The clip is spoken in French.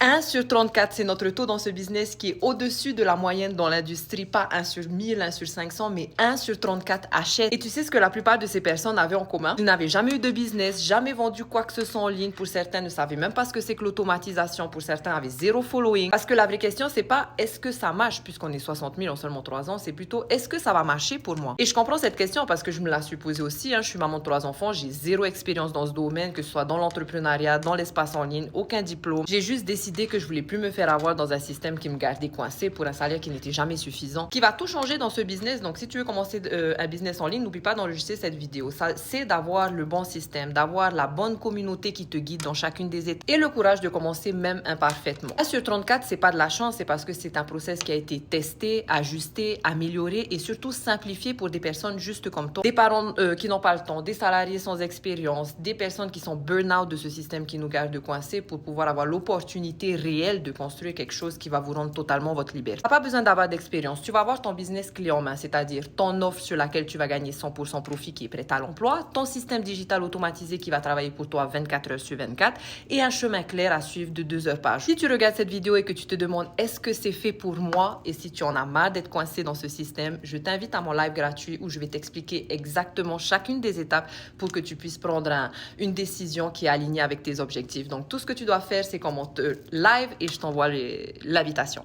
1 sur 34, c'est notre taux dans ce business qui est au-dessus de la moyenne dans l'industrie. Pas 1 sur 1000, 1 sur 500, mais 1 sur 34 achètent. Et tu sais ce que la plupart de ces personnes avaient en commun? Ils n'avaient jamais eu de business, jamais vendu quoi que ce soit en ligne. Pour certains, ne savaient même pas ce que c'est que l'automatisation. Pour certains, avaient zéro following. Parce que la vraie question, c'est pas est-ce que ça marche, puisqu'on est 60 000 en seulement 3 ans, c'est plutôt est-ce que ça va marcher pour moi? Et je comprends cette question parce que je me la suis posée aussi. Je suis maman de 3 enfants, j'ai zéro expérience dans ce domaine, que ce soit dans l'entrepreneuriat, dans l'espace en ligne, aucun diplôme. J'ai juste décidé que je voulais plus me faire avoir dans un système qui me gardait coincé pour un salaire qui n'était jamais suffisant, qui va tout changer dans ce business. Donc, si tu veux commencer un business en ligne, n'oublie pas d'enregistrer cette vidéo. Ça, c'est d'avoir le bon système, d'avoir la bonne communauté qui te guide dans chacune des étapes et le courage de commencer même imparfaitement. 1 sur 34, c'est pas de la chance, c'est parce que c'est un process qui a été testé, ajusté, amélioré et surtout simplifié pour des personnes juste comme toi. Des parents qui n'ont pas le temps, des salariés sans expérience, des personnes qui sont burn-out de ce système qui nous garde coincés pour pouvoir avoir l'opportunité réelle de construire quelque chose qui va vous rendre totalement votre liberté. Tu n'as pas besoin d'avoir d'expérience. Tu vas avoir ton business clé en main, c'est-à-dire ton offre sur laquelle tu vas gagner 100% profit qui est prête à l'emploi, ton système digital automatisé qui va travailler pour toi 24 heures sur 24 et un chemin clair à suivre de 2 heures par jour. Si tu regardes cette vidéo et que tu te demandes est-ce que c'est fait pour moi et si tu en as marre d'être coincé dans ce système, je t'invite à mon live gratuit où je vais t'expliquer exactement chacune des étapes pour que tu puisses prendre une décision qui est alignée avec tes objectifs. Donc, tout ce que tu dois faire, c'est qu'on monte live et je t'envoie l'invitation.